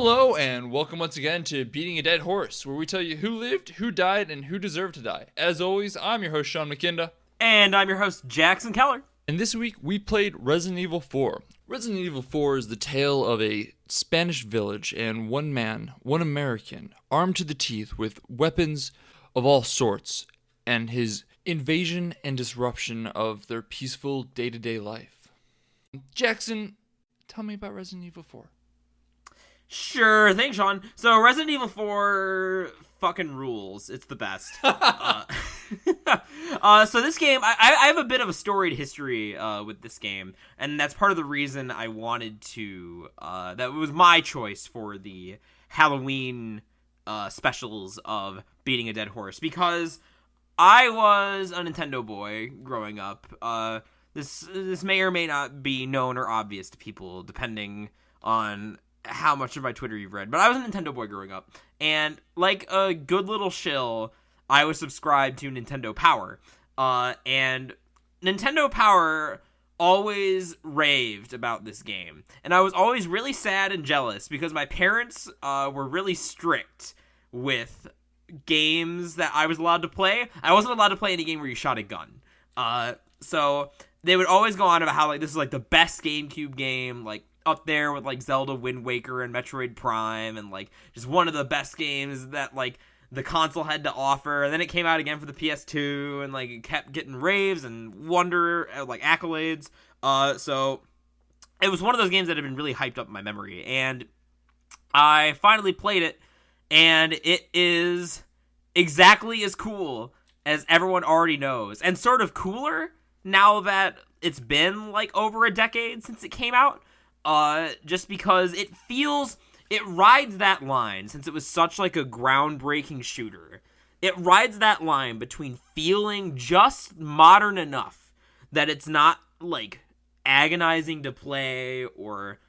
Hello, and welcome once again to Beating a Dead Horse, where we tell you who lived, who died, and who deserved to die. As always, I'm your host, Sean McKinda. And I'm your host, Jackson Keller. And this week, we played Resident Evil 4. Resident Evil 4 is the tale of a Spanish village and one man, one American, armed to the teeth with weapons of all sorts, and his invasion and disruption of their peaceful day-to-day life. Jackson, tell me about Resident Evil 4. Sure, thanks, Sean. So, Resident Evil 4 fucking rules. It's the best. So this game, I have a bit of a storied history with this game, and that's part of the reason I wanted to, that was my choice for the Halloween specials of Beating a Dead Horse, because I was a Nintendo boy growing up. This may or may not be known or obvious to people, depending on how much of my Twitter you've read, but I was a Nintendo boy growing up, and like a good little shill, I was subscribed to Nintendo Power, and Nintendo Power always raved about this game, and I was always really sad and jealous, because my parents were really strict with games that I was allowed to play. I wasn't allowed to play any game where you shot a gun, so they would always go on about how, like, this is, like, the best GameCube game, like, up there with, like, Zelda Wind Waker and Metroid Prime, and, like, just one of the best games that, like, the console had to offer. And then it came out again for the PS2, and, like, it kept getting raves and accolades. So it was one of those games that had been really hyped up in my memory, and I finally played it, and it is exactly as cool as everyone already knows, and sort of cooler now that it's been, like, over a decade since it came out. Just because it rides that line, since it was such, like, a groundbreaking shooter. It rides that line between feeling just modern enough that it's not, like, agonizing to play, or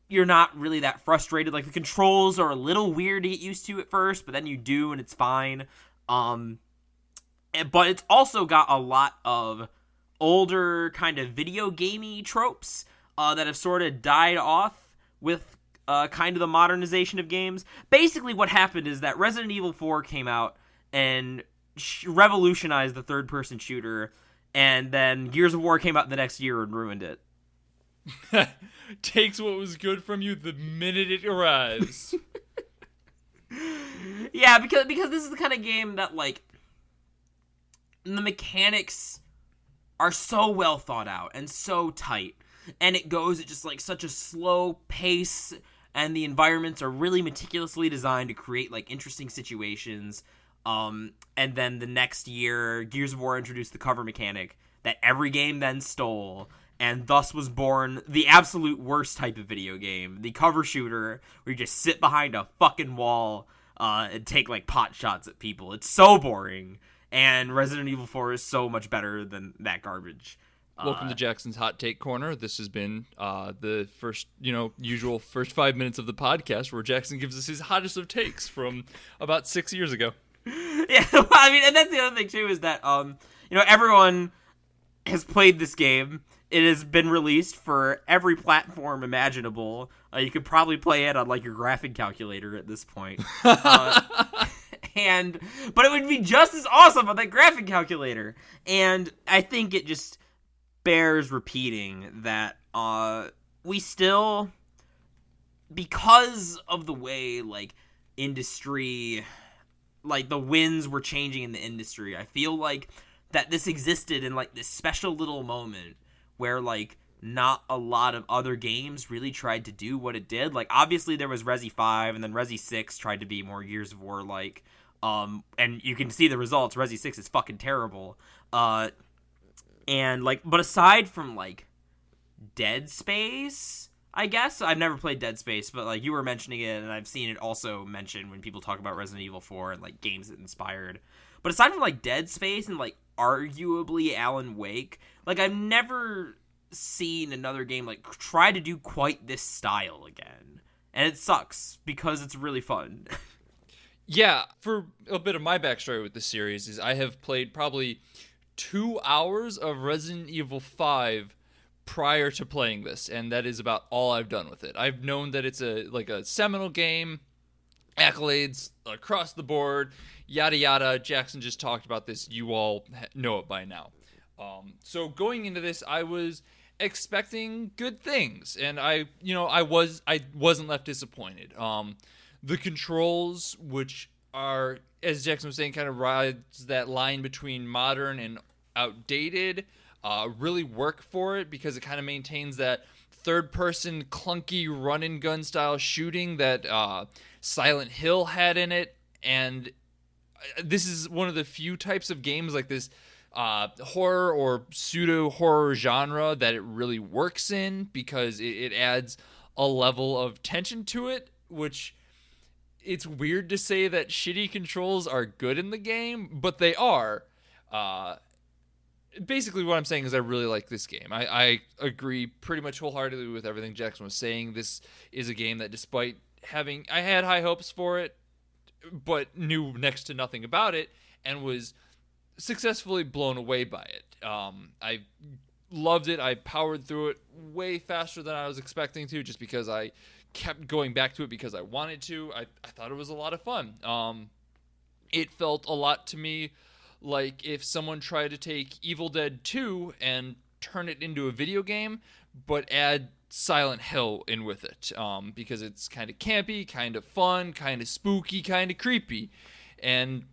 you're not really that frustrated. Like, the controls are a little weird to get used to at first, but then you do, and it's fine. But it's also got a lot of older kind of video gamey tropes that have sort of died off with kind of the modernization of games. Basically, what happened is that Resident Evil 4 came out and revolutionized the third-person shooter, and then Gears of War came out the next year and ruined it. Takes what was good from you the minute it arrives. Yeah, because this is the kind of game that, like, the mechanics are so well thought out and so tight. And it goes at just, like, such a slow pace, and the environments are really meticulously designed to create, like, interesting situations. And then the next year, Gears of War introduced the cover mechanic that every game then stole, and thus was born the absolute worst type of video game, the cover shooter, where you just sit behind a fucking wall and take, like, pot shots at people. It's so boring, and Resident Evil 4 is so much better than that garbage. Welcome to Jackson's Hot Take Corner. This has been the first, usual first 5 minutes of the podcast where Jackson gives us his hottest of takes from about 6 years ago. Yeah, well, I mean, and that's the other thing too, is that everyone has played this game. It has been released for every platform imaginable. You could probably play it on, like, your graphic calculator at this point. But it would be just as awesome on that graphic calculator. And I think it just bears repeating that we still, because of the way, like, industry, like, the winds were changing in the industry, I feel like that this existed in, like, this special little moment where, like, not a lot of other games really tried to do what it did. Like, obviously there was Resi 5, and then Resi 6 tried to be more Gears of War like, and you can see the results. Resi 6 is fucking terrible. And, like, but aside from, like, Dead Space, I guess, I've never played Dead Space, but, like, you were mentioning it, and I've seen it also mentioned when people talk about Resident Evil 4 and, like, games that inspired. But aside from, like, Dead Space and, like, arguably Alan Wake, like, I've never seen another game, like, try to do quite this style again. And it sucks, because it's really fun. Yeah, for a bit of my backstory with this series is I have played probably 2 hours of Resident Evil 5 prior to playing this, and that is about all I've done with it. I've known that it's a seminal game, accolades across the board, yada yada. Jackson just talked about this. You all know it by now. So going into this, I was expecting good things, and I wasn't left disappointed. The controls, which are, as Jackson was saying, kind of rides that line between modern and outdated, really work for it because it kind of maintains that third-person clunky run-and-gun style shooting that Silent Hill had in it, and this is one of the few types of games like this horror or pseudo-horror genre that it really works in because it adds a level of tension to it, which it's weird to say that shitty controls are good in the game, but they are. Basically what I'm saying is I really like this game. I agree pretty much wholeheartedly with everything Jackson was saying. This is a game that despite I had high hopes for it, but knew next to nothing about it, and was successfully blown away by it. I loved it. I powered through it way faster than I was expecting to, just because I kept going back to it because I wanted to. I thought it was a lot of fun. It felt a lot to me like if someone tried to take Evil Dead 2 and turn it into a video game, but add Silent Hill in with it, because it's kind of campy, kind of fun, kind of spooky, kind of creepy. And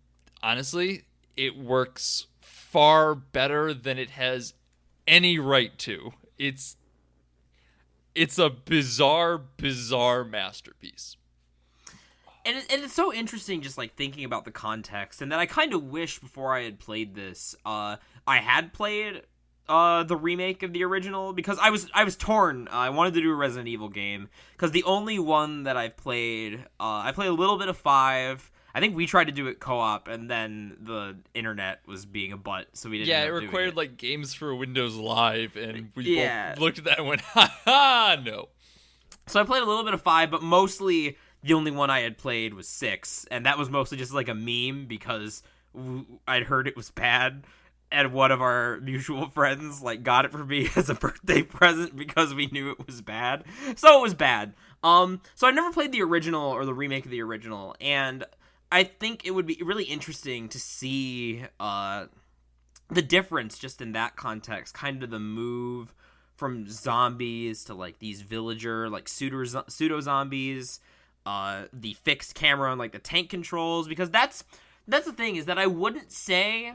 honestly, it works far better than it has any right to. It's a bizarre masterpiece. And it's so interesting just, like, thinking about the context, and that I kind of wish before I had played this, I had played the remake of the original, because I was torn. I wanted to do a Resident Evil game, because the only one that I've played, I played a little bit of 5. I think we tried to do it co-op, and then the internet was being a butt, so we didn't. Yeah, it required like Games for Windows Live, and we both looked at that and went, "Ha ha, no." So I played a little bit of 5, but mostly the only one I had played was 6, and that was mostly just like a meme because I'd heard it was bad, and one of our mutual friends like got it for me as a birthday present because we knew it was bad. So it was bad. So I never played the original or the remake of the original, and I think it would be really interesting to see the difference just in that context, kind of the move from zombies to like these villager, like pseudo zombies, the fixed camera and like the tank controls, because that's the thing, is that I wouldn't say,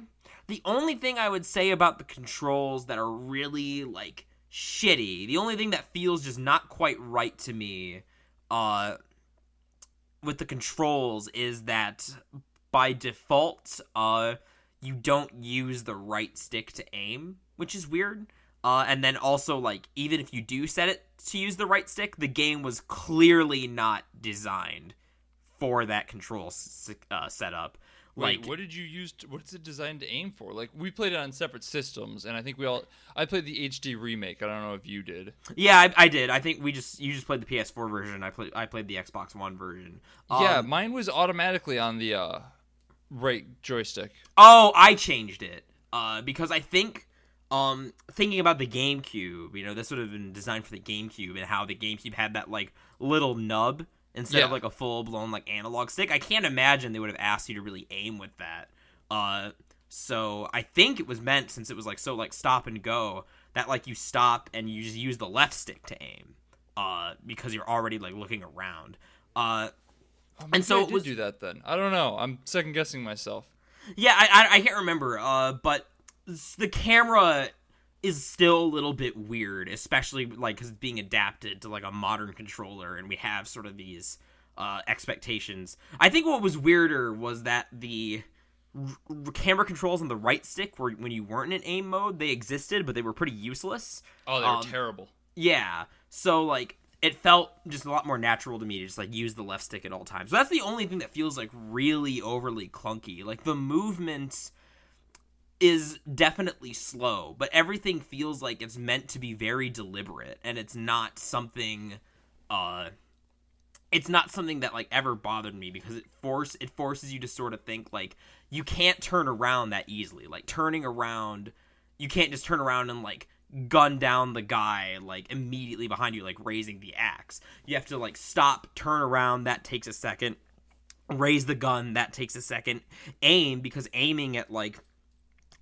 the only thing I would say about the controls that are really like shitty, the only thing that feels just not quite right to me, with the controls, is that by default, you don't use the right stick to aim, which is weird. And then also, like, even if you do set it to use the right stick, the game was clearly not designed for that control setup. Wait, Like, what did you use? What's it designed to aim for? Like, we played it on separate systems, and I think I played the HD remake. I don't know if you did. yeah, I did. I think you just played the PS4 version. I played the Xbox One version. Yeah, mine was automatically on the right joystick. Oh, I changed it because I think, thinking about the GameCube, this would have been designed for the GameCube, and how the GameCube had that like little nub instead of like a full-blown like analog stick. I can't imagine they would have asked you to really aim with that. So I think it was meant, since it was like so like stop and go, that like you stop and you just use the left stick to aim, because you're already like looking around. And so I did do that then. I don't know. I'm second guessing myself. Yeah, I can't remember. But the camera is still a little bit weird, especially like because it's being adapted to like a modern controller, and we have sort of these expectations. I think what was weirder was that the camera controls on the right stick were, when you weren't in aim mode, they existed, but they were pretty useless. Oh, they were terrible. Yeah, so like it felt just a lot more natural to me to just like use the left stick at all times. So that's the only thing that feels like really overly clunky. Like the movement is definitely slow, but everything feels like it's meant to be very deliberate, and it's not something that like ever bothered me, because it forces you to sort of think like you can't turn around that easily. Like turning around, you can't just turn around and like gun down the guy like immediately behind you, like raising the axe. You have to like stop, turn around, that takes a second. Raise the gun, that takes a second. Aim, because aiming at like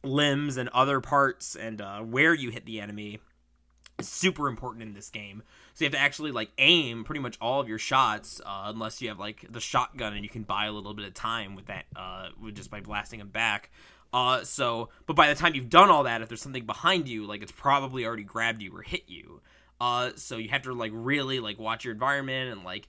limbs and other parts and where you hit the enemy is super important in this game. So you have to actually like aim pretty much all of your shots, unless you have like the shotgun and you can buy a little bit of time with that, with just by blasting them back. But by the time you've done all that, if there's something behind you, like it's probably already grabbed you or hit you. So you have to like really like watch your environment, and like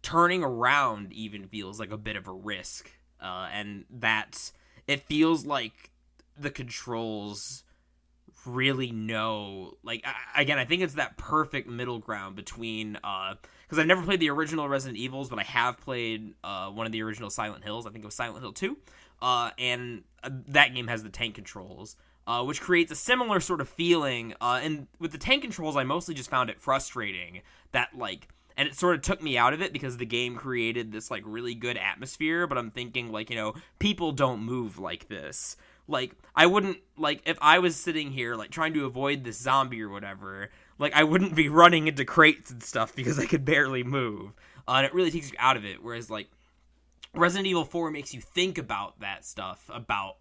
turning around even feels like a bit of a risk. And that it feels like the controls really know, like, again, I think it's that perfect middle ground between, because I've never played the original Resident Evils, but I have played one of the original Silent Hills. I think it was Silent Hill 2, and that game has the tank controls, which creates a similar sort of feeling, and with the tank controls, I mostly just found it frustrating that, like, and it sort of took me out of it because the game created this, like, really good atmosphere, but I'm thinking, like, people don't move like this. Like, I wouldn't, like, if I was sitting here, like, trying to avoid this zombie or whatever, like, I wouldn't be running into crates and stuff because I could barely move. And it really takes you out of it, whereas, like, Resident Evil 4 makes you think about that stuff, about,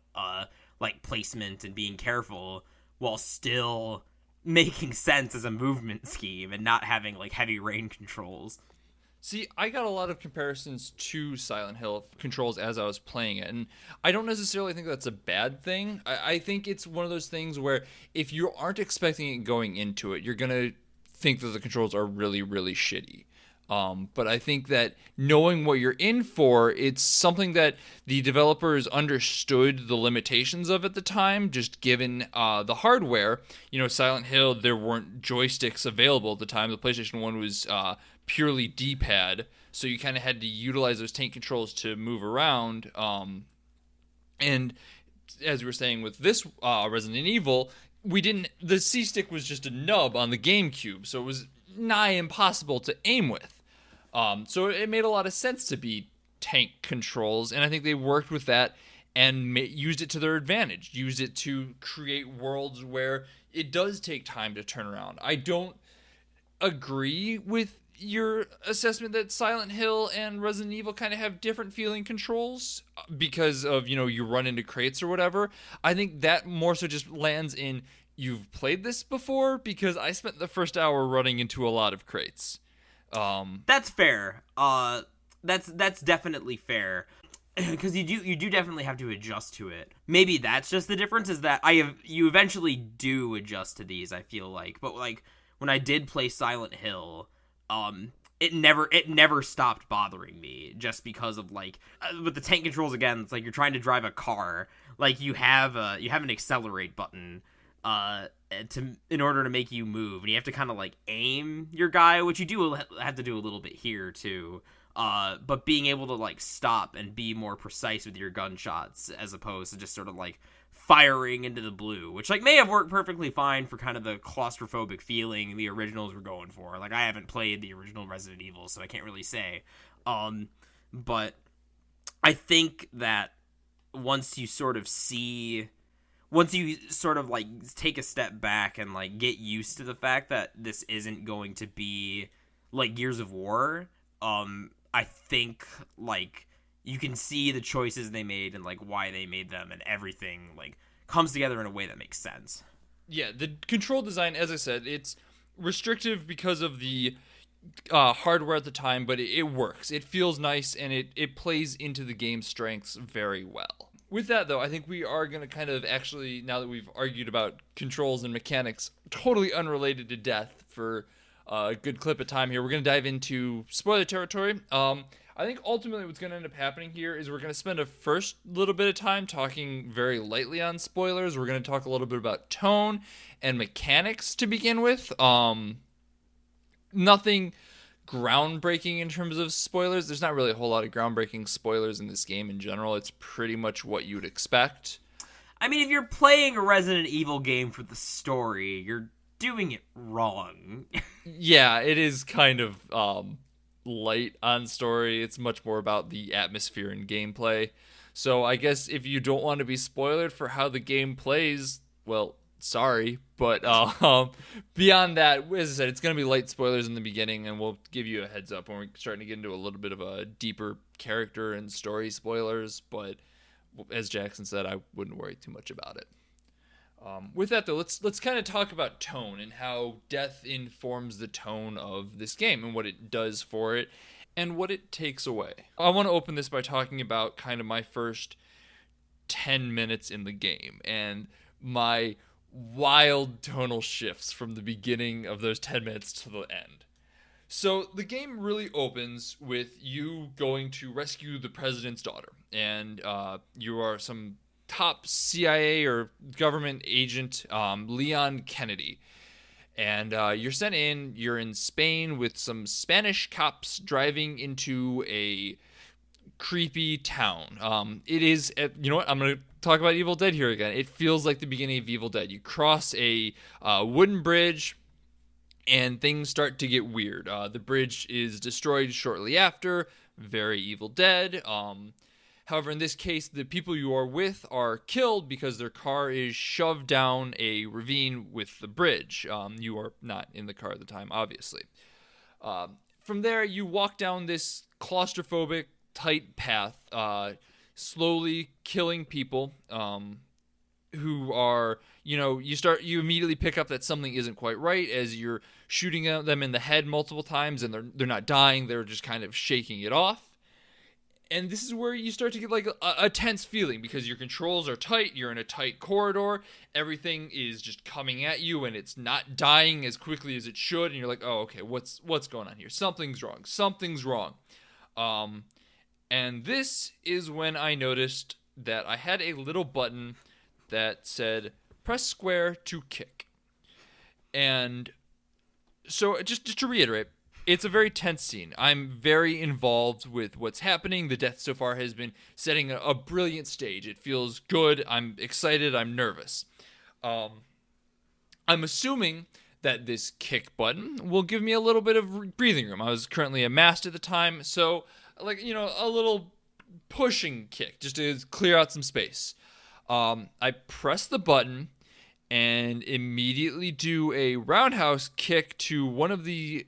like, placement and being careful, while still making sense as a movement scheme and not having, like, heavy rain controls. See, I got a lot of comparisons to Silent Hill controls as I was playing it, and I don't necessarily think that's a bad thing. I think it's one of those things where if you aren't expecting it going into it, you're going to think that the controls are really, really shitty. But I think that knowing what you're in for, it's something that the developers understood the limitations of at the time, just given the hardware. Silent Hill, there weren't joysticks available at the time. The PlayStation 1 was purely D-pad, so you kind of had to utilize those tank controls to move around. And as we were saying with this Resident Evil, the C-stick was just a nub on the GameCube, so it was nigh impossible to aim with. So it made a lot of sense to be tank controls, and I think they worked with that and used it to their advantage, used it to create worlds where it does take time to turn around. I don't agree with your assessment that Silent Hill and Resident Evil kind of have different feeling controls because of, you run into crates or whatever. I think that more so just lands in you've played this before, because I spent the first hour running into a lot of crates. That's fair. That's definitely fair. Because you do definitely have to adjust to it. Maybe that's just the difference, is that you eventually do adjust to these, I feel like. But like when I did play Silent Hill, it never stopped bothering me, just because of like with the tank controls again, it's like you're trying to drive a car, like you have an accelerate button in order to make you move, and you have to kind of like aim your guy, which you do have to do a little bit here too. But being able to like stop and be more precise with your gunshots as opposed to just sort of like firing into the blue, which like may have worked perfectly fine for kind of the claustrophobic feeling the originals were going for. Like I haven't played the original Resident Evil, so I can't really say. But I think that once you sort of like take a step back and like get used to the fact that this isn't going to be like Gears of War, I think like you can see the choices they made and like why they made them, and everything like comes together in a way that makes sense. Yeah, the control design, as I said, it's restrictive because of the hardware at the time, but it works. It feels nice, and it plays into the game's strengths very well. With that, though, I think we are going to kind of actually, now that we've argued about controls and mechanics, totally unrelated to death for a good clip of time here, we're going to dive into spoiler territory. I think ultimately what's going to end up happening here is we're going to spend a first little bit of time talking very lightly on spoilers. We're going to talk a little bit about tone and mechanics to begin with. Nothing groundbreaking in terms of spoilers. There's not really a whole lot of groundbreaking spoilers in this game in general. It's pretty much what you would expect. I mean, if you're playing a Resident Evil game for the story, you're doing it wrong. Yeah, it is kind of light on story. It's much more about the atmosphere and gameplay. So I guess if you don't want to be spoiled for how the game plays, well, sorry, but beyond that, as I said, it's going to be light spoilers in the beginning, and we'll give you a heads up when we're starting to get into a little bit of a deeper character and story spoilers. But as Jackson said, I wouldn't worry too much about it. With that, though, let's kind of talk about tone and how death informs the tone of this game and what it does for it and what it takes away. I want to open this by talking about kind of my first 10 minutes in the game and my wild tonal shifts from the beginning of those 10 minutes to the end. So the game really opens with you going to rescue the president's daughter, and you are some top CIA or government agent, Leon Kennedy. And you're sent in, you're in Spain with some Spanish cops driving into a creepy town. It is, you know what, I'm going to talk about Evil Dead here again. It feels like the beginning of Evil Dead. You cross a wooden bridge, and things start to get weird. The bridge is destroyed shortly after, very Evil Dead. However, in this case, the people you are with are killed because their car is shoved down a ravine with the bridge. You are not in the car at the time, obviously. From there, you walk down this claustrophobic, tight path, slowly killing people who are, you immediately pick up that something isn't quite right as you're shooting at them in the head multiple times, and they're not dying, they're just kind of shaking it off. And this is where you start to get like a tense feeling because your controls are tight, you're in a tight corridor, everything is just coming at you and it's not dying as quickly as it should, and you're like, oh, okay, what's going on here? Something's wrong. And this is when I noticed that I had a little button that said, press square to kick. And so just to reiterate, it's a very tense scene. I'm very involved with what's happening. The death so far has been setting a brilliant stage. It feels good. I'm excited. I'm nervous. I'm assuming that this kick button will give me a little bit of breathing room. I was currently a mast at the time, so a little pushing kick just to clear out some space. I press the button and immediately do a roundhouse kick to one of the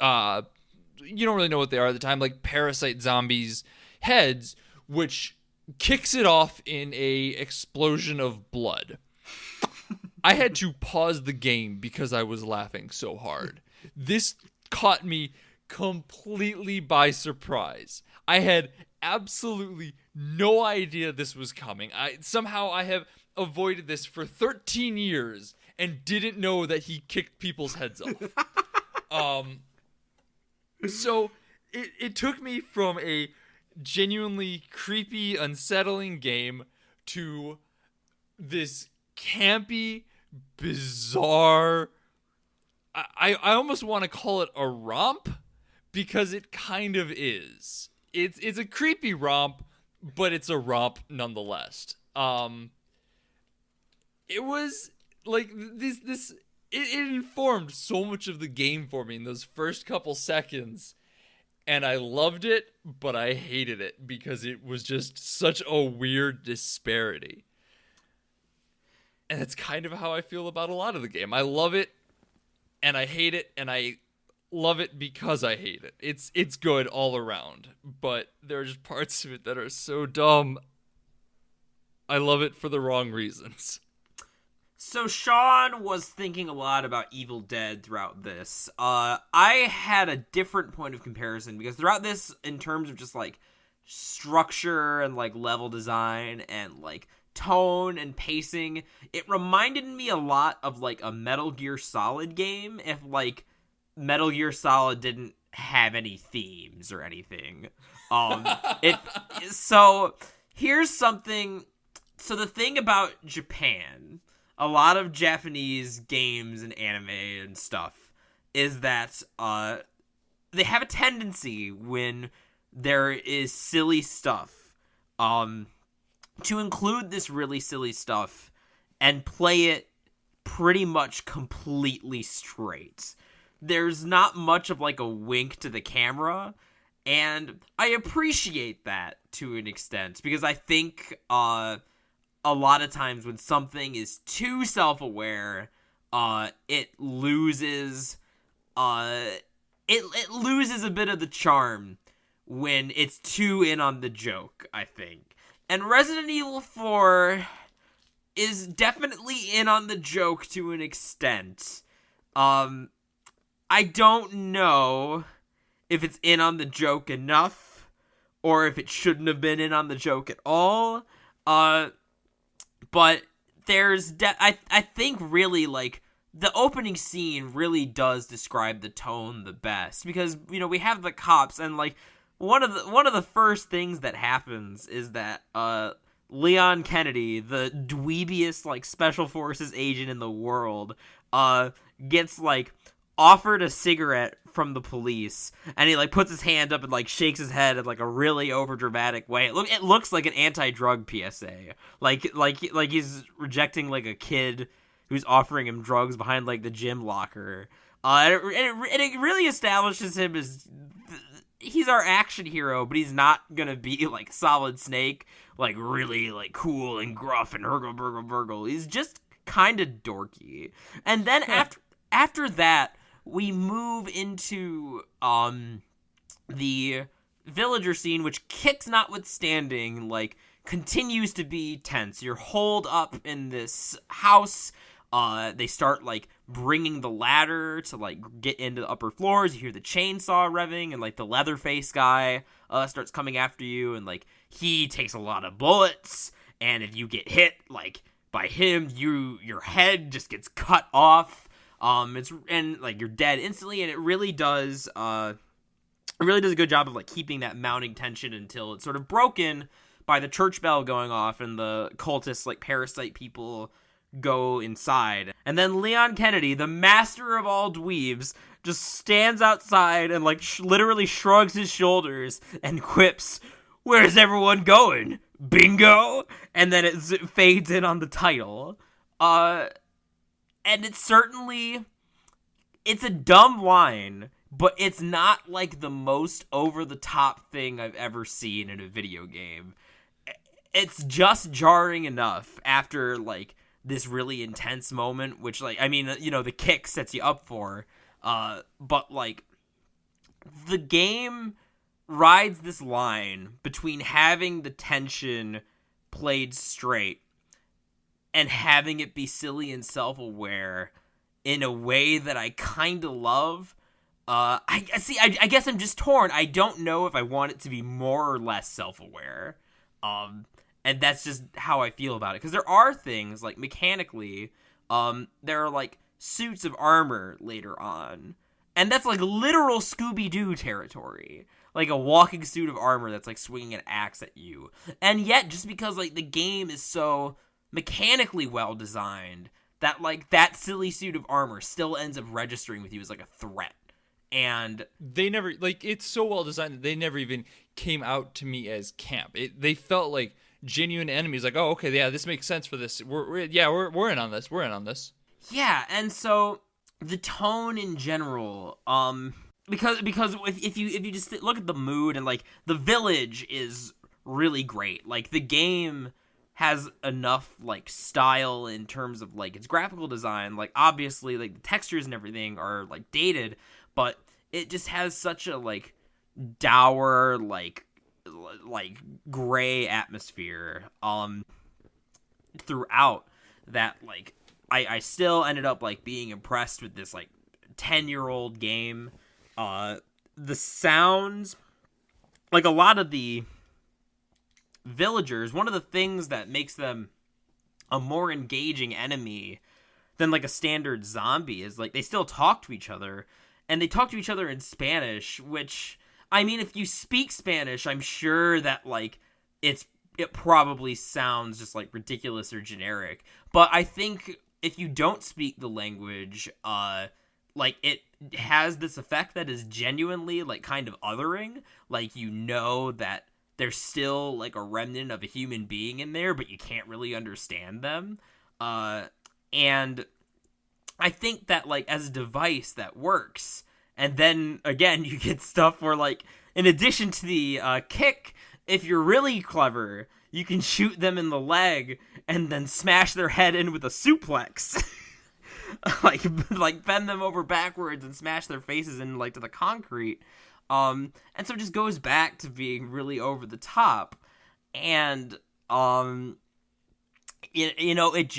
you don't really know what they are at the time, like parasite zombies' heads, which kicks it off in a explosion of blood. I had to pause the game because I was laughing so hard. This caught me completely by surprise. I had absolutely no idea this was coming. Somehow I have avoided this for 13 years and didn't know that he kicked people's heads off. So it took me from a genuinely creepy, unsettling game to this campy, bizarre, I almost want to call it a romp because it kind of is. It's a creepy romp, but it's a romp nonetheless. It was like this. It informed so much of the game for me in those first couple seconds, and I loved it, but I hated it because it was just such a weird disparity. And that's kind of how I feel about a lot of the game. I love it, and I hate it, and I love it because I hate it. It's good all around, but there are just parts of it that are so dumb. I love it for the wrong reasons. So Sean was thinking a lot about Evil Dead throughout this. I had a different point of comparison because throughout this, in terms of just like structure and like level design and like tone and pacing, it reminded me a lot of like a Metal Gear Solid game if like Metal Gear Solid didn't have any themes or anything. So here's something. So the thing about Japan, a lot of Japanese games and anime and stuff, is that they have a tendency when there is silly stuff to include this really silly stuff and play it pretty much completely straight. There's not much of like a wink to the camera, and I appreciate that to an extent because I think a lot of times when something is too self-aware, it loses it loses a bit of the charm when it's too in on the joke, I think. And Resident Evil 4 is definitely in on the joke to an extent. I don't know if it's in on the joke enough, or if it shouldn't have been in on the joke at all. But there's I think really, like, the opening scene really does describe the tone the best, because, you know, we have the cops, and, like, one of the first things that happens is that Leon Kennedy, the dweebiest, like, special forces agent in the world, gets, like, offered a cigarette from the police, and he, like, puts his hand up and, like, shakes his head in, like, a really overdramatic way. It looks like an anti-drug PSA, like he's rejecting, like, a kid who's offering him drugs behind, like, the gym locker. And it really establishes him as, he's our action hero, but he's not gonna be, like, Solid Snake, like, really, like, cool and gruff and burgle. He's just kind of dorky. And then after that, we move into the villager scene, which, kicks notwithstanding, like, continues to be tense. You're holed up in this house. They start, like, bringing the ladder to, like, get into the upper floors. You hear the chainsaw revving, and, like, the Leatherface guy starts coming after you, and, like, he takes a lot of bullets, and if you get hit, like, by him, your head just gets cut off. Like, you're dead instantly, and it really does a good job of, like, keeping that mounting tension until it's sort of broken by the church bell going off and the cultists, like, parasite people go inside. And then Leon Kennedy, the master of all dweebs, just stands outside and, like, literally shrugs his shoulders and quips, "Where's everyone going? Bingo?" And then it fades in on the title. And it's a dumb line, but it's not, like, the most over-the-top thing I've ever seen in a video game. It's just jarring enough after, like, this really intense moment, which, like, I mean, you know, the kick sets you up for, but, like, the game rides this line between having the tension played straight and having it be silly and self-aware in a way that I kind of love. I guess I'm just torn. I don't know if I want it to be more or less self-aware. And that's just how I feel about it. Because there are things, like, mechanically, there are, like, suits of armor later on. And that's, like, literal Scooby-Doo territory. Like, a walking suit of armor that's, like, swinging an axe at you. And yet, just because, like, the game is so mechanically well-designed, that, like, that silly suit of armor still ends up registering with you as, like, a threat. And they never, like, it's so well-designed that they never even came out to me as camp. They felt like genuine enemies, like, oh, okay, yeah, this makes sense for this. We're in on this. We're in on this. Yeah, and so the tone in general, because if you just look at the mood, and, like, the village is really great. Like, the game has enough, like, style in terms of, like, its graphical design. Like, obviously, like, the textures and everything are, like, dated, but it just has such a, like, dour, like gray atmosphere throughout that, like, I still ended up, like, being impressed with this, like, 10-year-old game. The sounds, like, a lot of the villagers, one of the things that makes them a more engaging enemy than, like, a standard zombie is, like, they still talk to each other, and they talk to each other in Spanish, which, I mean, if you speak Spanish, I'm sure that, like, it probably sounds just, like, ridiculous or generic. But I think if you don't speak the language, like, it has this effect that is genuinely, like, kind of othering. Like, you know that there's still, like, a remnant of a human being in there, but you can't really understand them. And I think that, like, as a device that works. And then, again, you get stuff where, like, in addition to the kick, if you're really clever, you can shoot them in the leg and then smash their head in with a suplex. like bend them over backwards and smash their faces in like to the concrete. And so it just goes back to being really over the top. And it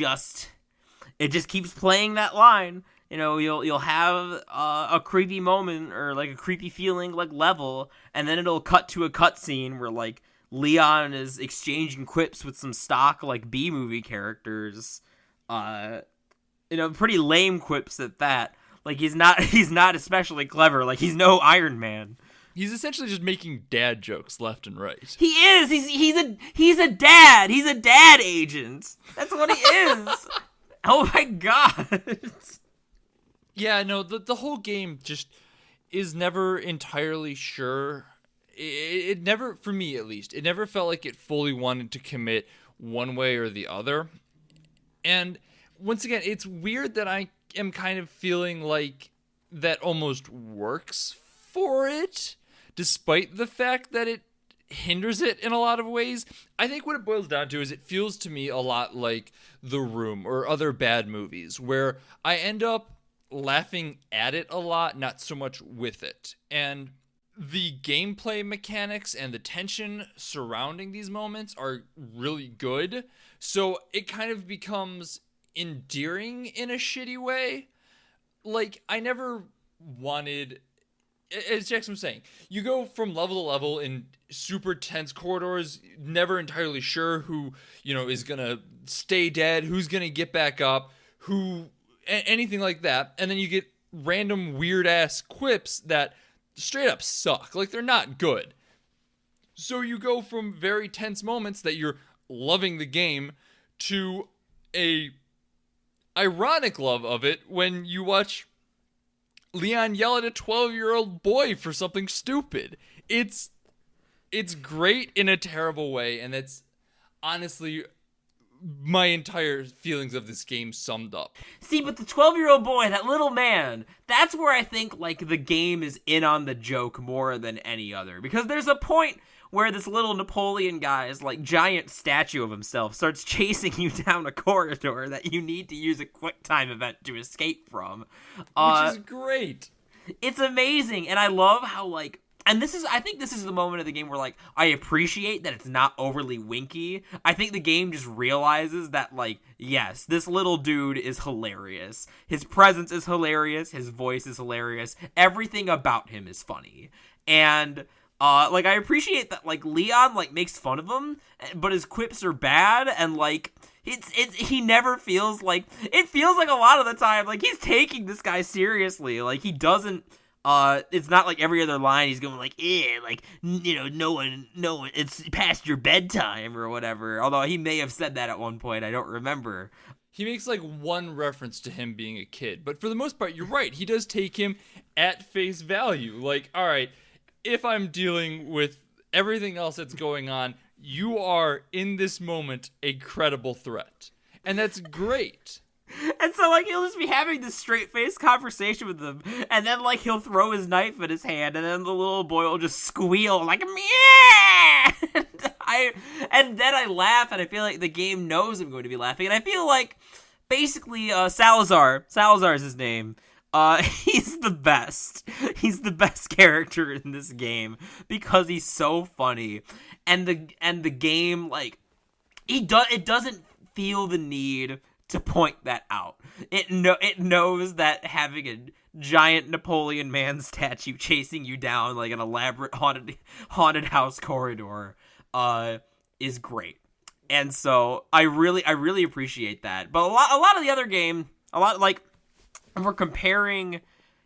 just keeps playing that line. You'll have a creepy moment or like a creepy feeling like level, and then it'll cut to a cutscene where like Leon is exchanging quips with some stock like B-movie characters. Pretty lame quips at that. Like he's not especially clever. Like he's no Iron Man. He's essentially just making dad jokes left and right. He is. He's a dad. He's a dad agent. That's what he is. Oh my god. Yeah, no, the whole game just is never entirely sure. It never, for me at least, it never felt like it fully wanted to commit one way or the other. And once again, it's weird that I am kind of feeling like that almost works for it, despite the fact that it hinders it in a lot of ways. I think what it boils down to is it feels to me a lot like The Room or other bad movies, where I end up laughing at it a lot, not so much with it. And the gameplay mechanics and the tension surrounding these moments are really good, so it kind of becomes endearing in a shitty way. Like, I never wanted, as Jackson was saying, you go from level to level in super tense corridors, never entirely sure who, is gonna stay dead, who's gonna get back up, anything like that. And then you get random weird ass quips that straight up suck. Like, they're not good. So you go from very tense moments that you're loving the game to a ironic love of it when you watch Leon yell at a 12-year-old boy for something stupid. It's great in a terrible way, and that's honestly my entire feelings of this game summed up. See, but the 12-year-old boy, that little man, that's where I think like the game is in on the joke more than any other, because there's a point where this little Napoleon guy's like giant statue of himself starts chasing you down a corridor that you need to use a quick time event to escape from. Which is great. It's amazing, and I love how like, and I think this is the moment of the game where like I appreciate that it's not overly winky. I think the game just realizes that like, yes, this little dude is hilarious. His presence is hilarious, his voice is hilarious, everything about him is funny. And like I appreciate that like Leon like makes fun of him, but his quips are bad, and like he never feels like, it feels like a lot of the time like he's taking this guy seriously. Like he doesn't it's not like every other line he's going like, like, no one, it's past your bedtime or whatever. Although he may have said that at one point, I don't remember. He makes like one reference to him being a kid, but for the most part, you're right. He does take him at face value. Like, all right, if I'm dealing with everything else that's going on, you are in this moment a credible threat. And that's great. And so, like, he'll just be having this straight-faced conversation with them, and then, like, he'll throw his knife in his hand, and then the little boy will just squeal, like, meow! And then I laugh, and I feel like the game knows I'm going to be laughing, and I feel like, basically, Salazar is his name, he's the best. He's the best character in this game, because he's so funny, and the game, like, it doesn't feel the need to point that out. It knows that having a giant Napoleon man statue chasing you down like an elaborate haunted house corridor is great. And so I really appreciate that. But a lot of the other game, like if we're comparing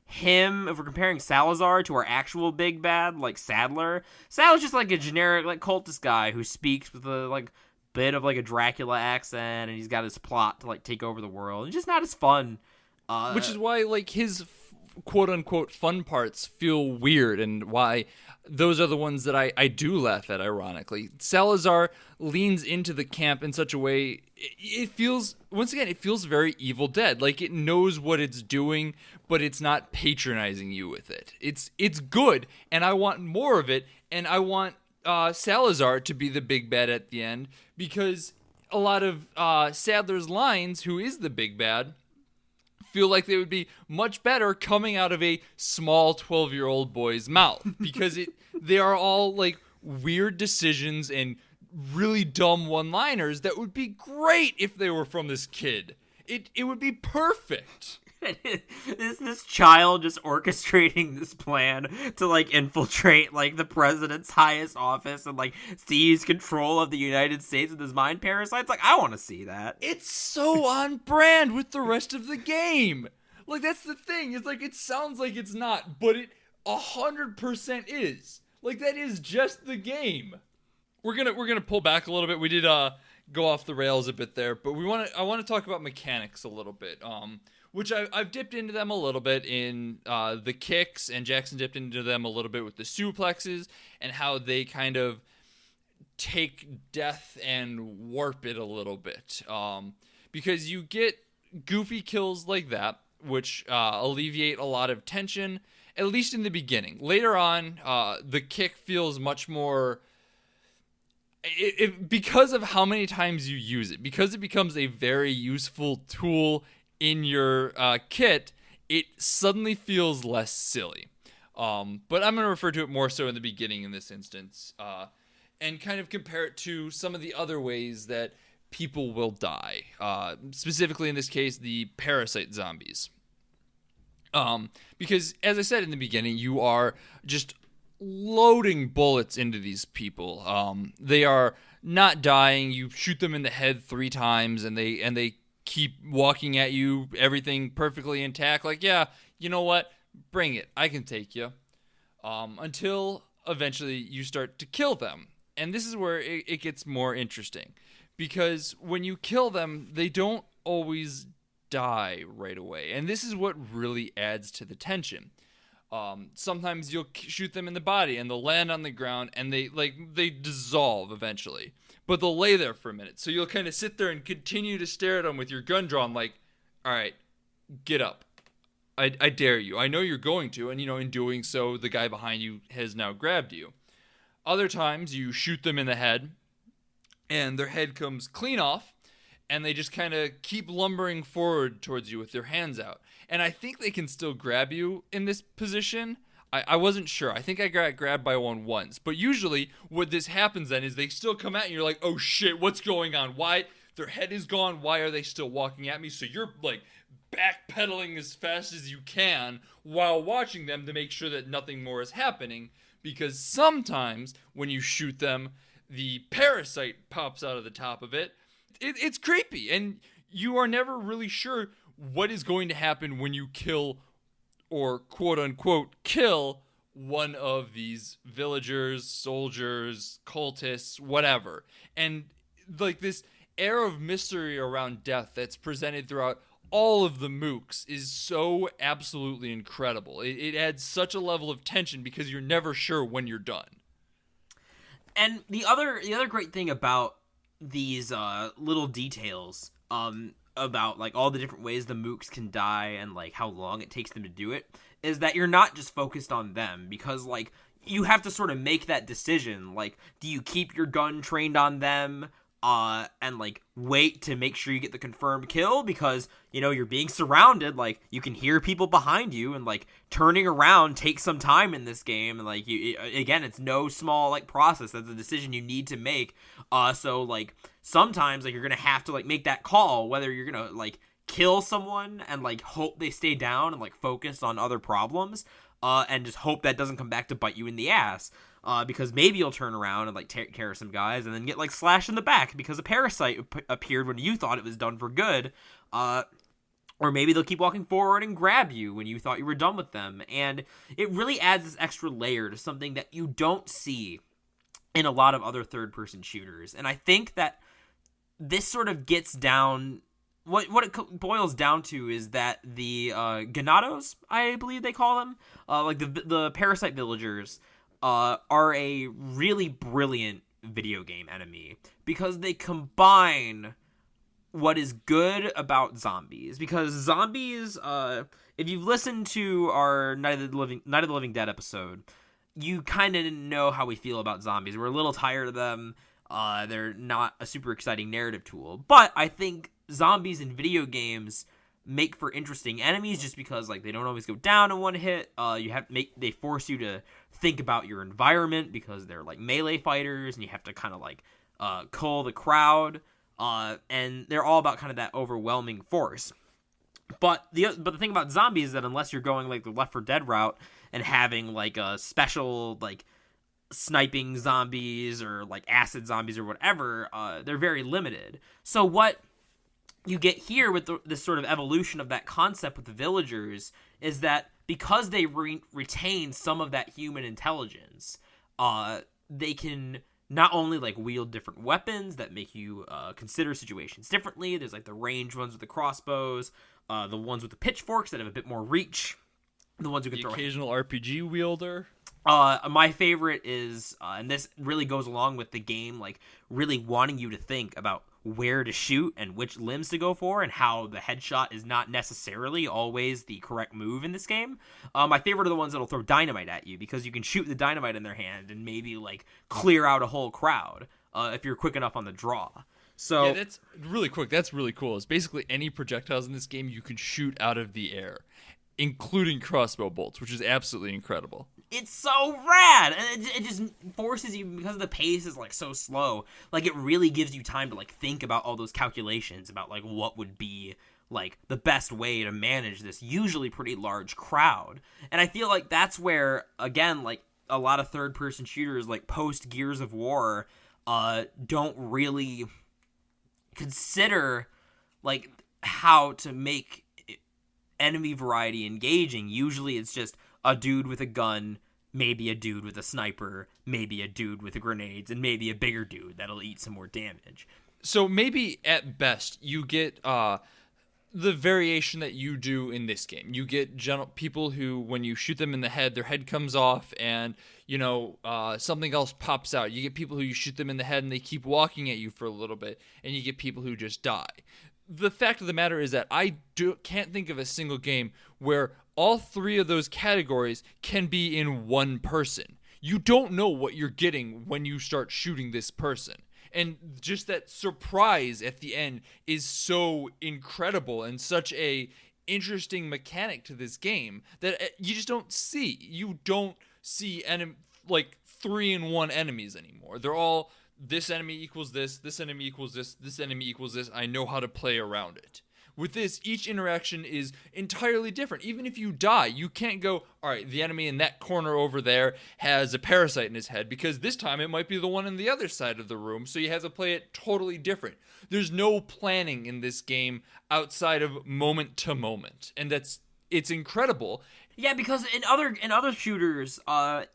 Salazar to our actual big bad like Sadler's just like a generic like cultist guy who speaks with a like bit of like a Dracula accent, and he's got his plot to like take over the world. It's just not as fun. Which is why like his quote unquote fun parts feel weird, and why those are the ones that I do laugh at, ironically. Salazar leans into the camp in such a way, it feels very Evil Dead. Like it knows what it's doing, but it's not patronizing you with it. It's good, and I want more of it, and I want Salazar to be the big bad at the end, because a lot of Sadler's lines, who is the big bad, feel like they would be much better coming out of a small 12-year-old boy's mouth, because they are all like weird decisions and really dumb one-liners that would be great if they were from this kid. It would be perfect. Is this child just orchestrating this plan to like infiltrate like the president's highest office and like seize control of the United States with his mind parasites? Like, I want to see that. It's so on brand with the rest of the game. Like, that's the thing. It's like, it sounds like it's not, but it 100% is. Like, that is just the game. We're gonna pull back a little bit. We did go off the rails a bit there, but I want to talk about mechanics a little bit. Which I've dipped into them a little bit in the kicks, and Jackson dipped into them a little bit with the suplexes, and how they kind of take death and warp it a little bit. Because you get goofy kills like that, which alleviate a lot of tension, at least in the beginning. Later on, the kick feels much more... because of how many times you use it, because it becomes a very useful tool in your kit, it suddenly feels less silly. But I'm going to refer to it more so in the beginning in this instance, and kind of compare it to some of the other ways that people will die. Specifically in this case, the parasite zombies. Because, as I said in the beginning, you are just loading bullets into these people. They are not dying. You shoot them in the head 3 times, and they keep walking at you, everything perfectly intact. Like, yeah, you know what? Bring it. I can take you. Until eventually you start to kill them. And this is where it gets more interesting. Because when you kill them, they don't always die right away. And this is what really adds to the tension. Sometimes you'll shoot them in the body and they'll land on the ground and they dissolve eventually. But they'll lay there for a minute. So you'll kind of sit there and continue to stare at them with your gun drawn like, all right, get up. I dare you. I know you're going to. And, in doing so, the guy behind you has now grabbed you. Other times you shoot them in the head and their head comes clean off and they just kind of keep lumbering forward towards you with their hands out. And I think they can still grab you in this position. I wasn't sure. I think I got grabbed by one once. But usually what this happens then is they still come at you and you're like, oh shit, what's going on? Why? Their head is gone. Why are they still walking at me? So you're like backpedaling as fast as you can while watching them to make sure that nothing more is happening. Because sometimes when you shoot them, the parasite pops out of the top of it. It's creepy. And you are never really sure what is going to happen when you kill or quote-unquote kill one of these villagers, soldiers, cultists, whatever. And like this air of mystery around death that's presented throughout all of the mooks is so absolutely incredible. It adds such a level of tension because you're never sure when you're done. And the other great thing about these little details about like all the different ways the mooks can die and like how long it takes them to do it is that you're not just focused on them, because like you have to sort of make that decision. Like, do you keep your gun trained on them and like wait to make sure you get the confirmed kill because you're being surrounded, like you can hear people behind you, and like turning around takes some time in this game, and like again, it's no small like process. That's a decision you need to make. So like sometimes like you're gonna have to like make that call whether you're gonna like kill someone and like hope they stay down and like focus on other problems and just hope that doesn't come back to bite you in the ass. Because maybe you'll turn around and like take care of some guys and then get like slashed in the back because a parasite appeared when you thought it was done for good. Or maybe they'll keep walking forward and grab you when you thought you were done with them. And it really adds this extra layer to something that you don't see in a lot of other third-person shooters. And I think that this sort of gets down... What it boils down to is that the Ganados, I believe they call them, like the parasite villagers, are a really brilliant video game enemy because they combine what is good about zombies. Because zombies, if you've listened to our Night of the Living Dead episode, you kind of know how we feel about zombies. We're a little tired of them. They're not a super exciting narrative tool. But I think zombies in video games make for interesting enemies just because like they don't always go down in one hit. They force you to think about your environment because they're like melee fighters and you have to kind of like cull the crowd. And they're all about kind of that overwhelming force. But the thing about zombies is that unless you're going like the Left 4 Dead route and having like a special like sniping zombies or like acid zombies or whatever, they're very limited. So what you get here with this sort of evolution of that concept with the villagers is that because they retain some of that human intelligence, they can not only like wield different weapons that make you consider situations differently. There's like the ranged ones with the crossbows, the ones with the pitchforks that have a bit more reach, the ones who can the throw occasional RPG wielder. My favorite is, and this really goes along with the game, like really wanting you to think about where to shoot and which limbs to go for and how the headshot is not necessarily always the correct move in this game. My favorite are the ones that'll throw dynamite at you because you can shoot the dynamite in their hand and maybe like clear out a whole crowd if you're quick enough on the draw. So yeah, that's really quick. That's really cool. It's basically any projectiles in this game you can shoot out of the air, including crossbow bolts, which is absolutely incredible. It's so rad, and it just forces you, because the pace is like so slow, like it really gives you time to like think about all those calculations about like what would be like the best way to manage this usually pretty large crowd. And I feel like that's where, again, like a lot of third-person shooters like post Gears of War don't really consider like how to make enemy variety engaging. Usually it's just a dude with a gun, maybe a dude with a sniper, maybe a dude with the grenades, and maybe a bigger dude that'll eat some more damage. So maybe at best you get the variation that you do in this game. You get people who, when you shoot them in the head, their head comes off and, something else pops out. You get people who you shoot them in the head and they keep walking at you for a little bit, and you get people who just die. The fact of the matter is that I can't think of a single game where all three of those categories can be in one person. You don't know what you're getting when you start shooting this person. And just that surprise at the end is so incredible and such a interesting mechanic to this game that you just don't see. You don't see 3-in-1 enemies anymore. They're all, this enemy equals this enemy equals this enemy equals this. I know how to play around it. With this, each interaction is entirely different. Even if you die, you can't go, all right, the enemy in that corner over there has a parasite in his head, because this time it might be the one on the other side of the room, so you have to play it totally different. There's no planning in this game outside of moment to moment, and it's incredible. Yeah, because in other shooters,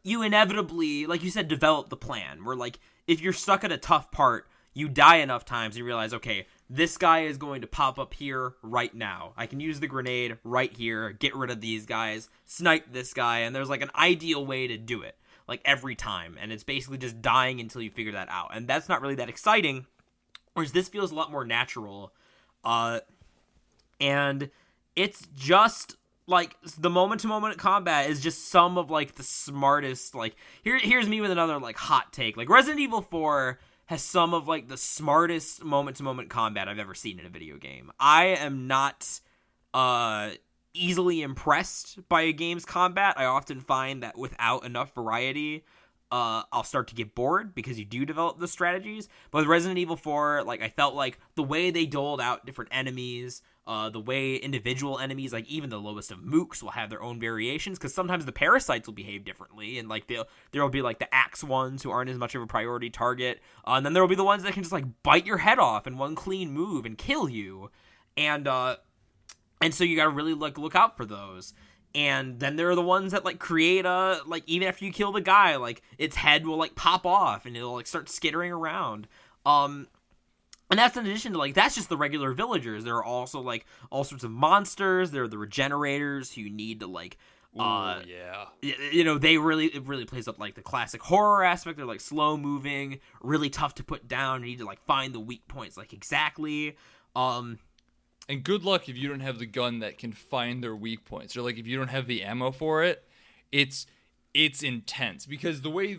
you inevitably, like you said, develop the plan, where like if you're stuck at a tough part, you die enough times and you realize, okay, this guy is going to pop up here right now. I can use the grenade right here, get rid of these guys, snipe this guy, and there's like an ideal way to do it, like every time. And it's basically just dying until you figure that out. And that's not really that exciting, whereas this feels a lot more natural. And it's just like the moment-to-moment combat is just some of like the smartest, like here's me with another like hot take. Like Resident Evil 4 has some of like the smartest moment-to-moment combat I've ever seen in a video game. I am not easily impressed by a game's combat. I often find that without enough variety, I'll start to get bored because you do develop the strategies. But with Resident Evil 4, like I felt like the way they doled out different enemies, the way individual enemies, like even the lowest of mooks, will have their own variations, because sometimes the parasites will behave differently, and like there'll be like the axe ones who aren't as much of a priority target, and then there'll be the ones that can just like bite your head off in one clean move and kill you, and so you gotta really like look out for those. And then there are the ones that like create like even after you kill the guy, like its head will like pop off and it'll like start skittering around. And that's in addition to like, that's just the regular villagers. There are also like all sorts of monsters. There are the regenerators who you need to like, yeah. It really plays up like the classic horror aspect. They're like slow moving, really tough to put down. You need to like find the weak points like exactly. And good luck if you don't have the gun that can find their weak points, or like if you don't have the ammo for it. It's it's intense because the way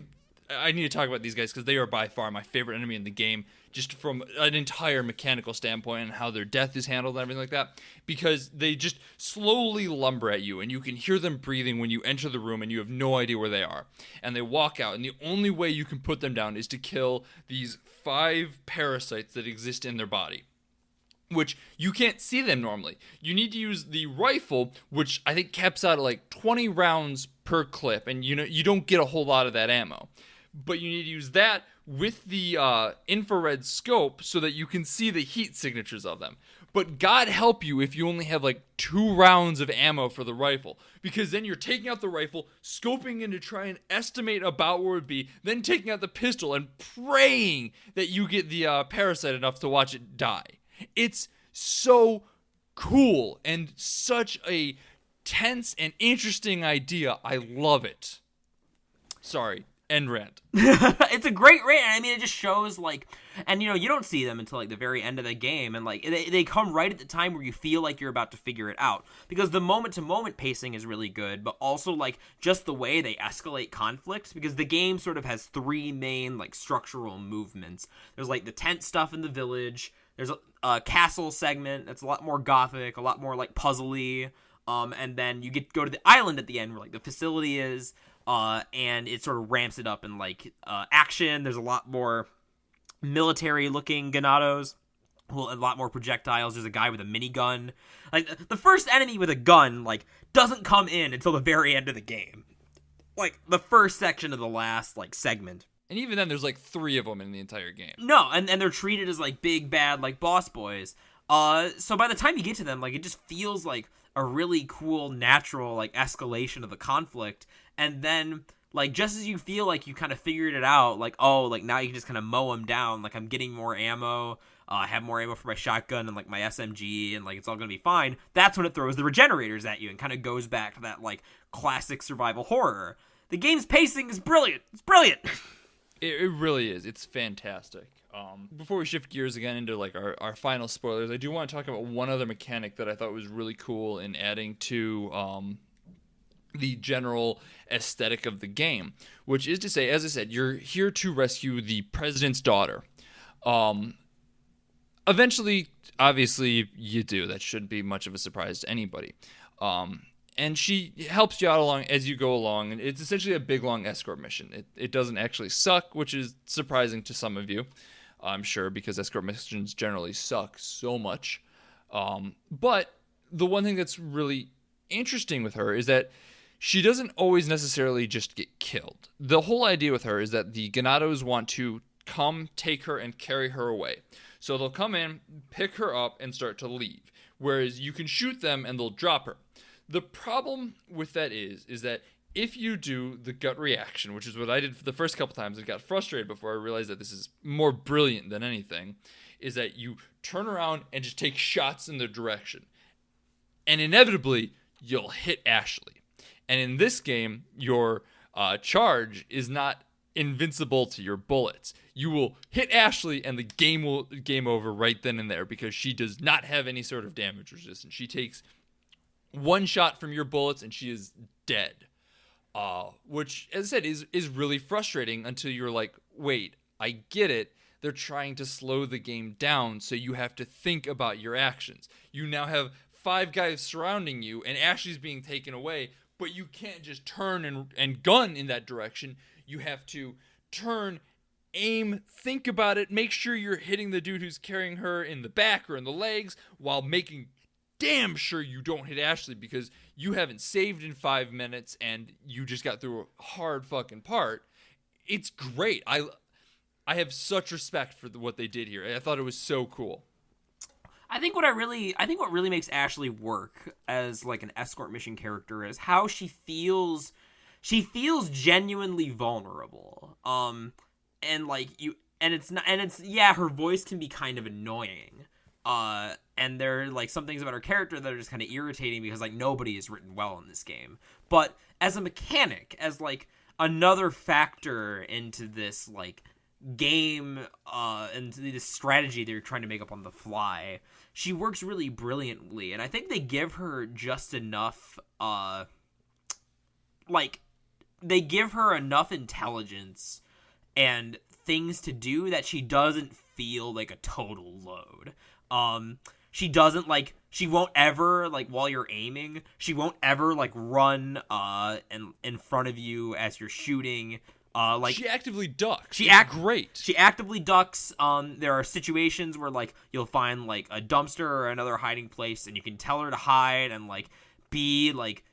I need to talk about these guys because they are by far my favorite enemy in the game, just from an entire mechanical standpoint and how their death is handled and everything like that, because they just slowly lumber at you and you can hear them breathing when you enter the room and you have no idea where they are. And they walk out, and the only way you can put them down is to kill these 5 parasites that exist in their body, which you can't see them normally. You need to use the rifle, which I think caps out at like 20 rounds per clip, and you don't get a whole lot of that ammo. But you need to use that with the infrared scope so that you can see the heat signatures of them. But God help you if you only have like 2 rounds of ammo for the rifle, because then you're taking out the rifle, scoping in to try and estimate about where it would be, then taking out the pistol and praying that you get the parasite enough to watch it die. It's so cool and such a tense and interesting idea. I love it. Sorry, end rant. It's a great rant. I mean, it just shows, like, and you don't see them until like the very end of the game, and like they come right at the time where you feel like you're about to figure it out, because the moment to moment pacing is really good, but also like just the way they escalate conflict, because the game sort of has 3 main like structural movements. There's like the tent stuff in the village. There's a castle segment that's a lot more gothic, a lot more like puzzly, and then you go to the island at the end where like the facility is, and it sort of ramps it up in like action. There's a lot more military looking Ganados, a lot more projectiles. There's a guy with a minigun. Like the first enemy with a gun like doesn't come in until the very end of the game, like the first section of the last like segment. And even then, there's like 3 of them in the entire game. No, and they're treated as like big bad like boss boys. So by the time you get to them, like it just feels like a really cool natural like escalation of the conflict. And then like just as you feel like you kind of figured it out, like oh, like now you can just kind of mow them down. Like I'm getting more ammo. I have more ammo for my shotgun and like my SMG, and like it's all gonna be fine. That's when it throws the regenerators at you and kind of goes back to that like classic survival horror. The game's pacing is brilliant. It's brilliant. It really is. It's fantastic. Before we shift gears again into like our final spoilers, I do want to talk about one other mechanic that I thought was really cool in adding to the general aesthetic of the game, which is to say, as I said, you're here to rescue the president's daughter. Eventually, obviously, you do. That shouldn't be much of a surprise to anybody. And she helps you out along as you go along. And it's essentially a big, long escort mission. It doesn't actually suck, which is surprising to some of you, I'm sure, because escort missions generally suck so much. But the one thing that's really interesting with her is that she doesn't always necessarily just get killed. The whole idea with her is that the Ganados want to come, take her, and carry her away. So they'll come in, pick her up, and start to leave. Whereas you can shoot them and they'll drop her. The problem with that is that if you do the gut reaction, which is what I did for the first couple times and got frustrated before I realized that this is more brilliant than anything, is that you turn around and just take shots in their direction. And inevitably, you'll hit Ashley. And in this game, your charge is not invincible to your bullets. You will hit Ashley and the game over right then and there, because she does not have any sort of damage resistance. She takes 1 shot from your bullets and she is dead. Which, as I said, is really frustrating until you're like, wait, I get it. They're trying to slow the game down, so you have to think about your actions. You now have 5 guys surrounding you and Ashley's being taken away, but you can't just turn and gun in that direction. You have to turn, aim, think about it, make sure you're hitting the dude who's carrying her in the back or in the legs, while making damn sure you don't hit Ashley, because you haven't saved in 5 minutes and you just got through a hard fucking part. It's great. I have such respect for what they did here. I thought it was so cool. I think what really makes Ashley work as like an escort mission character is how she feels. She feels genuinely vulnerable. And like her voice can be kind of annoying. And there are like some things about her character that are just kind of irritating, because like nobody is written well in this game. But as a mechanic, as like another factor into this like game, into this strategy they're trying to make up on the fly, she works really brilliantly. And I think they give her just enough like they give her enough intelligence and things to do that she doesn't feel like a total load. She doesn't, like, she won't ever, like, while you're aiming, she won't ever, like, run in front of you as you're shooting. Like, she actively ducks. Great. She actively ducks. There are situations where, like, you'll find, like, a dumpster or another hiding place, and you can tell her to hide and, like, be, like,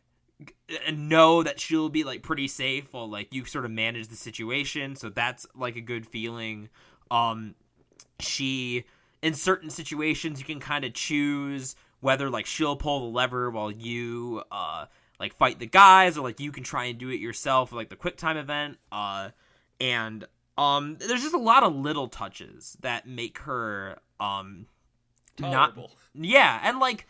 and know that she'll be, like, pretty safe while, like, you sort of manage the situation. So that's, like, a good feeling. She, in certain situations, you can kind of choose whether, like, she'll pull the lever while you, like, fight the guys, or, like, you can try and do it yourself, like the quick time event. And there's just a lot of little touches that make her, tolerable. Yeah, and, like,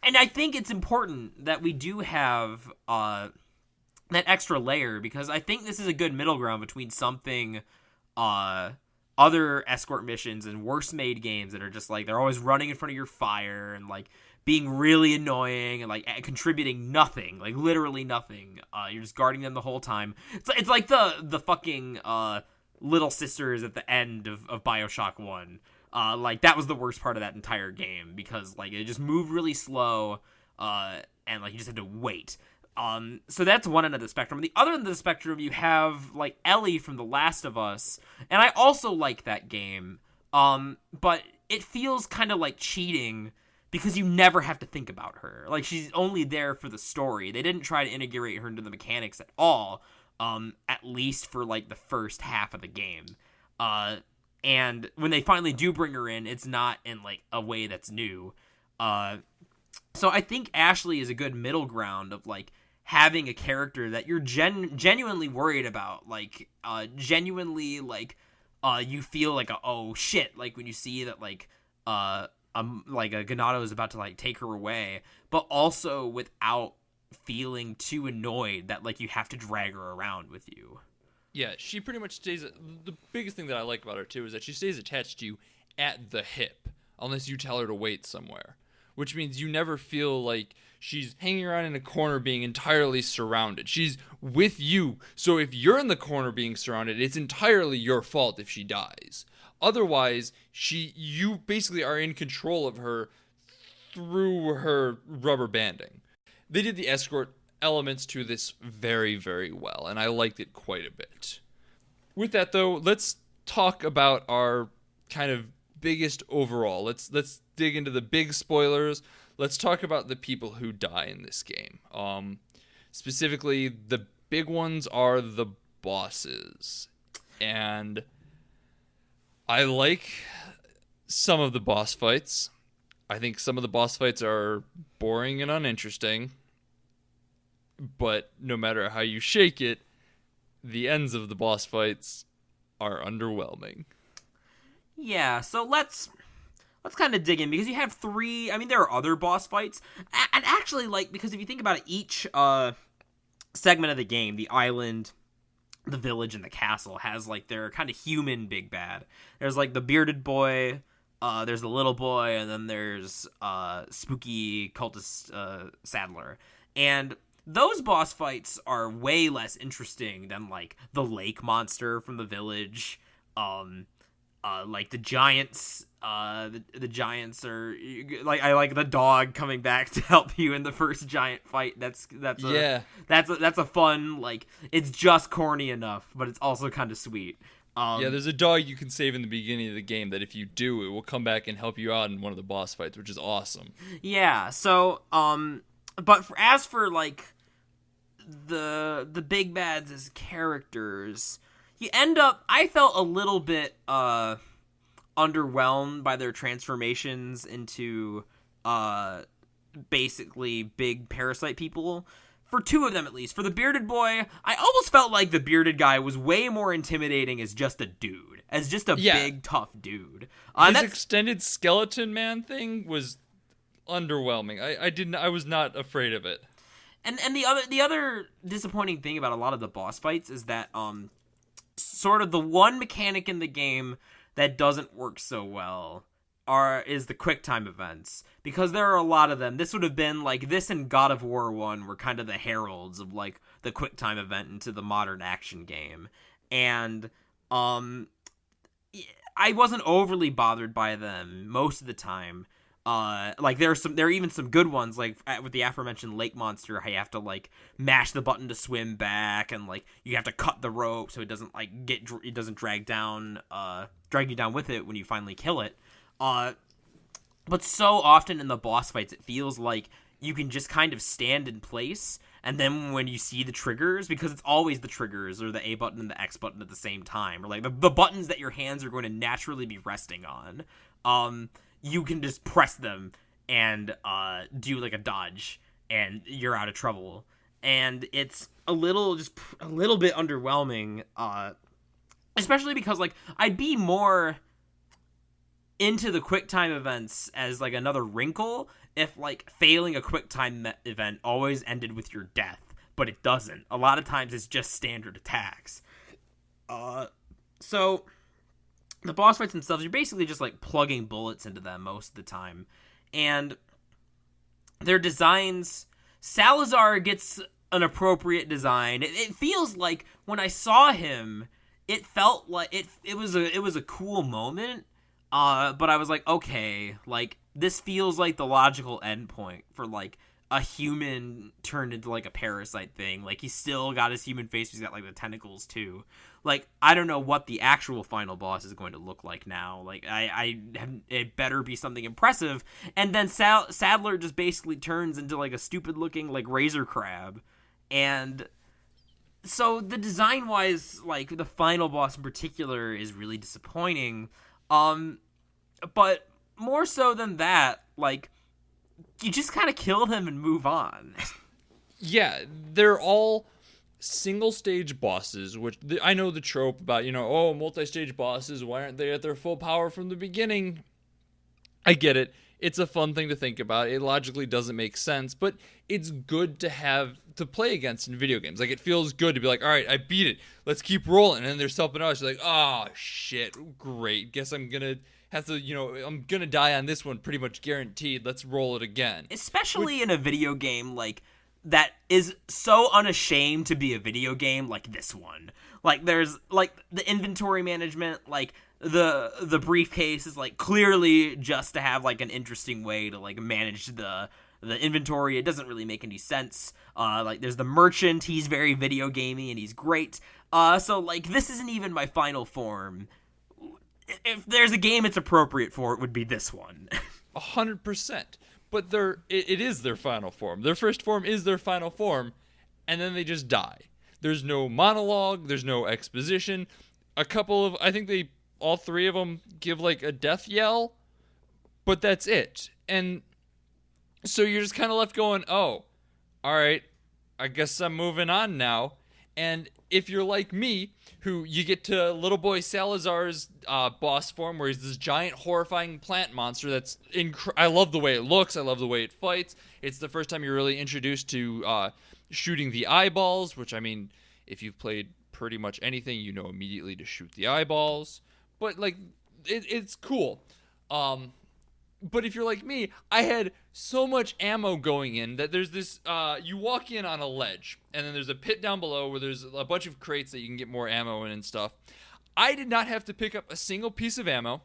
and I think it's important that we do have, that extra layer, because I think this is a good middle ground between something, other escort missions and worse made games that are just, like, they're always running in front of your fire and, like, being really annoying and, like, contributing nothing, like, literally nothing. You're just guarding them the whole time. It's like the fucking little sisters at the end of BioShock 1. Like, that was the worst part of that entire game, because, like, it just moved really slow, and, like, you just had to wait. So that's one end of the spectrum. On the other end of the spectrum, you have, like, Ellie from The Last of Us, and I also like that game, but it feels kind of like cheating, because you never have to think about her. Like, she's only there for the story. They didn't try to integrate her into the mechanics at all, at least for, like, the first half of the game. And when they finally do bring her in, it's not in, like, a way that's new. So I think Ashley is a good middle ground of, like, having a character that you're genuinely worried about. Like, genuinely, like, you feel like, oh, shit, like, when you see that, like, a Ganado is about to, like, take her away, but also without feeling too annoyed that, like, you have to drag her around with you. Yeah, she pretty much stays. The biggest thing that I like about her, too, is that she stays attached to you at the hip, unless you tell her to wait somewhere. Which means you never feel like she's hanging around in a corner being entirely surrounded. She's with you, so if you're in the corner being surrounded, it's entirely your fault if she dies. Otherwise, you basically are in control of her through her rubber banding. They did the escort elements to this very, very well, and I liked it quite a bit. With that, though, let's talk about our kind of biggest overall. Let's dig into the big spoilers. Let's talk about the people who die in this game. Specifically, the big ones are the bosses. And I like some of the boss fights. I think some of the boss fights are boring and uninteresting. But no matter how you shake it, the ends of the boss fights are underwhelming. Yeah, so let's kind of dig in, because you have three. I mean, there are other boss fights, and actually, like, because if you think about it, each segment of the game, the island, the village, and the castle, has, like, their kind of human big bad. There's, like, the bearded boy, there's the little boy, and then there's spooky cultist Saddler. And those boss fights are way less interesting than, like, the lake monster from the village, like the giants. The giants are, like, I like the dog coming back to help you in the first giant fight. That's a fun, like, it's just corny enough, but it's also kind of sweet. Yeah, there's a dog you can save in the beginning of the game that if you do, it will come back and help you out in one of the boss fights, which is awesome. Yeah. So, but as for, like, the big bads as characters, you end up, I felt a little bit underwhelmed by their transformations into basically big parasite people. For two of them, at least. For the bearded boy, I almost felt like the bearded guy was way more intimidating as just a dude. As just a big, tough dude. His extended skeleton man thing was underwhelming. I was not afraid of it. And the other disappointing thing about a lot of the boss fights is that sort of the one mechanic in the game that doesn't work so well is the QuickTime events, because there are a lot of them. This would have been like this and God of War 1 were kind of the heralds of like the QuickTime event into the modern action game. And I wasn't overly bothered by them most of the time. Like there are even some good ones, like with the aforementioned lake monster, how you have to like mash the button to swim back, and like you have to cut the rope so it doesn't like it doesn't drag you down with it when you finally kill it. But so often in the boss fights, it feels like you can just kind of stand in place, and then when you see the triggers, because it's always the triggers or the A button and the X button at the same time, or like the buttons that your hands are going to naturally be resting on, you can just press them and do like a dodge, and you're out of trouble. And it's a little bit underwhelming, especially because like I'd be more into the QuickTime events as like another wrinkle if like failing a QuickTime event always ended with your death, but it doesn't. A lot of times it's just standard attacks. So the boss fights themselves, you're basically just like plugging bullets into them most of the time. And their designs, Salazar gets an appropriate design. It feels like when I saw him, it felt like it was a cool moment. But I was like, okay, like this feels like the logical endpoint for like a human turned into like a parasite thing. Like he's still got his human face, he's got like the tentacles too. Like I don't know what the actual final boss is going to look like now. Like it better be something impressive. And then Sadler just basically turns into like a stupid looking like razor crab. And so the design wise, like the final boss in particular is really disappointing. But more so than that, like, you just kind of kill him and move on. Yeah, they're all single-stage bosses, which I know the trope about, multi-stage bosses, why aren't they at their full power from the beginning? I get it. It's a fun thing to think about. It logically doesn't make sense, but it's good to have to play against in video games. Like, it feels good to be like, all right, I beat it. Let's keep rolling. And then there's something else. You're like, oh, shit, great. Guess I'm going to have to, I'm going to die on this one pretty much guaranteed. Let's roll it again. Especially in a video game, like, that is so unashamed to be a video game like this one. Like, there's, like, the inventory management, like, the briefcase is, like, clearly just to have, like, an interesting way to, like, manage the inventory. It doesn't really make any sense. Like, there's the merchant. He's very video gamey, and he's great. So, like, this isn't even my final form. If there's a game it's appropriate for, it would be this one. 100%. But it is their final form. Their first form is their final form, and then they just die. There's no monologue. There's no exposition. I think all three of them give, like, a death yell, but that's it. And so you're just kind of left going, oh, all right, I guess I'm moving on now. And if you're like me, who you get to little boy Salazar's boss form, where he's this giant, horrifying plant monster that's I love the way it looks. I love the way it fights. It's the first time you're really introduced to shooting the eyeballs, which, I mean, if you've played pretty much anything, you know immediately to shoot the eyeballs. But, like, it's cool. But if you're like me, I had so much ammo going in that there's this, you walk in on a ledge, and then there's a pit down below where there's a bunch of crates that you can get more ammo in and stuff. I did not have to pick up a single piece of ammo.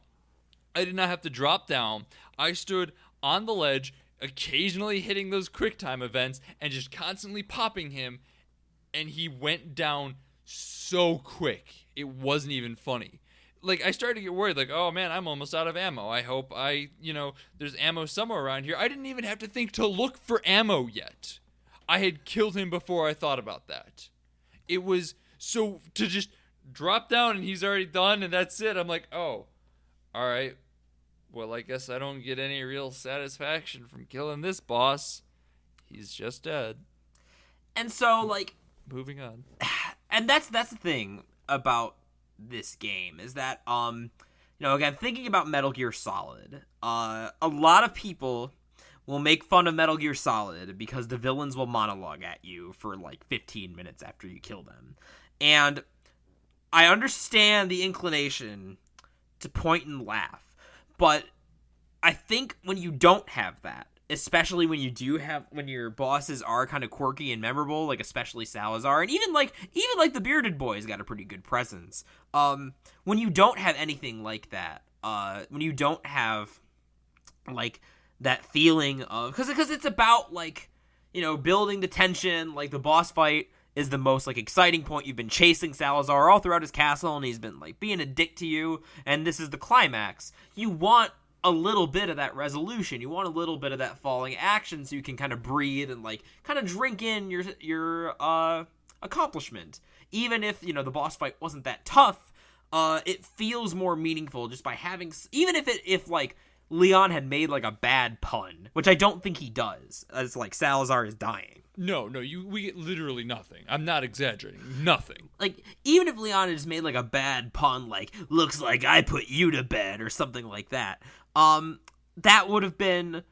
I did not have to drop down. I stood on the ledge, occasionally hitting those QuickTime events, and just constantly popping him, and he went down so quick. It wasn't even funny. Like, I started to get worried, like, oh, man, I'm almost out of ammo. I hope there's ammo somewhere around here. I didn't even have to think to look for ammo yet. I had killed him before I thought about that. It was so to just drop down and he's already done and that's it. I'm like, oh, all right. Well, I guess I don't get any real satisfaction from killing this boss. He's just dead. And so, like, moving on. And that's the thing about this game is that again, thinking about Metal Gear Solid, a lot of people will make fun of Metal Gear Solid because the villains will monologue at you for like 15 minutes after you kill them. And I understand the inclination to point and laugh, but I think when you don't have that, especially when when your bosses are kind of quirky and memorable, like especially Salazar, and even like the bearded boy's got a pretty good presence. When you don't have anything like that, when you don't have like that feeling of, because it's about like, you know, building the tension. Like the boss fight is the most like exciting point. You've been chasing Salazar all throughout his castle, and he's been like being a dick to you, and this is the climax. You want a little bit of that resolution. You want a little bit of that falling action so you can kind of breathe and like kind of drink in your accomplishment. Even if, you know, the boss fight wasn't that tough, it feels more meaningful just by having, even if like Leon had made like a bad pun, which I don't think he does, as like Salazar is dying. No, we get literally nothing. I'm not exaggerating. Nothing. Like, even if Leon had just made like a bad pun, like, looks like I put you to bed or something like that, that would have been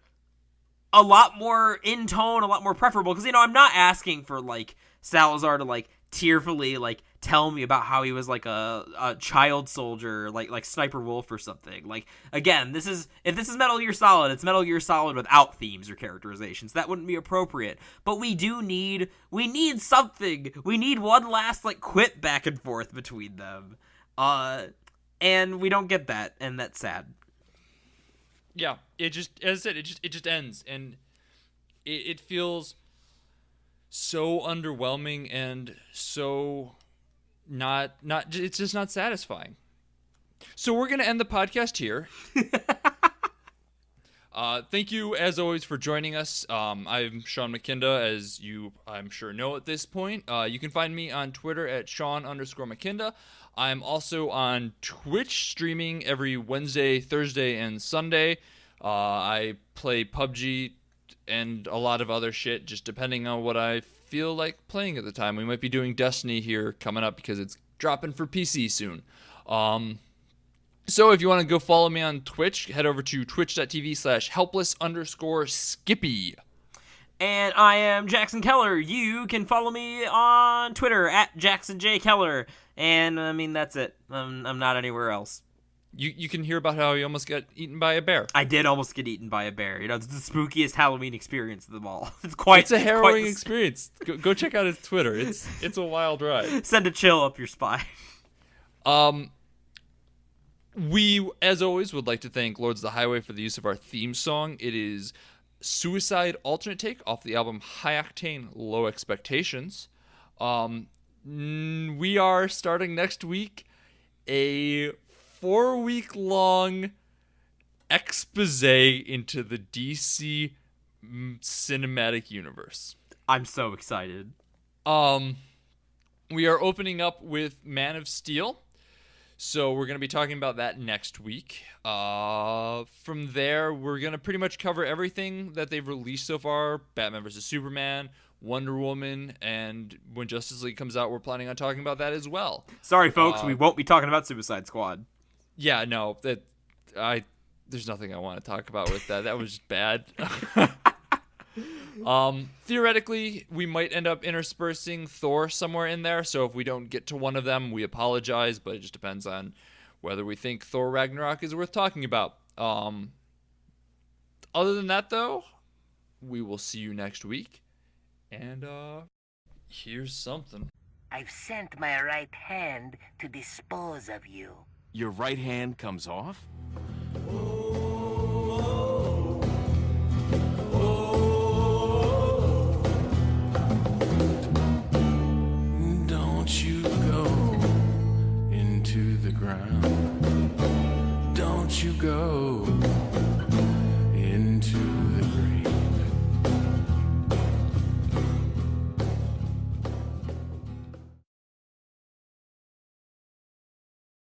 a lot more in tone, a lot more preferable. Because, you know, I'm not asking for like Salazar to like tearfully like tell me about how he was like a child soldier, like Sniper Wolf or something. Like, again, if this is Metal Gear Solid, it's Metal Gear Solid without themes or characterizations. That wouldn't be appropriate. But we need something. We need one last like quip back and forth between them. And we don't get that, and that's sad. Yeah, it just, as I said, it just ends, and it feels so underwhelming and so not it's just not satisfying. So we're gonna end the podcast here. Thank you as always for joining us. I'm Sean McKinda, as you I'm sure know at this point. You can find me on Twitter at Sean_McKinda. I'm also on Twitch streaming every Wednesday, Thursday, and Sunday. I play PUBG and a lot of other shit, just depending on what I feel like playing at the time. We might be doing Destiny here coming up because it's dropping for PC soon. So if you want to go follow me on Twitch, head over to twitch.tv/helpless_Skippy. And I am Jackson Keller. You can follow me on Twitter at JacksonJKeller. And I mean, that's it. I'm not anywhere else. You can hear about how he almost got eaten by a bear. I did almost get eaten by a bear. You know, it's the spookiest Halloween experience of them all. It's a harrowing experience. Go check out his Twitter. It's a wild ride. Send a chill up your spine. We, as always, would like to thank Lords of the Highway for the use of our theme song. It is Suicide alternate take off the album High Octane, Low Expectations. We are starting next week a 4-week-long expose into the DC cinematic universe. I'm so excited. We are opening up with Man of Steel. So we're going to be talking about that next week. From there, we're going to pretty much cover everything that they've released so far. Batman vs. Superman, Wonder Woman, and when Justice League comes out, we're planning on talking about that as well. Sorry, folks, we won't be talking about Suicide Squad. Yeah, no, there's nothing I want to talk about with that. That was just bad. Theoretically, we might end up interspersing Thor somewhere in there, so if we don't get to one of them, we apologize, but it just depends on whether we think Thor Ragnarok is worth talking about. Other than that, though, we will see you next week, and here's something. I've sent my right hand to dispose of you. Your right hand comes off? Don't you go into the ground. Don't you go.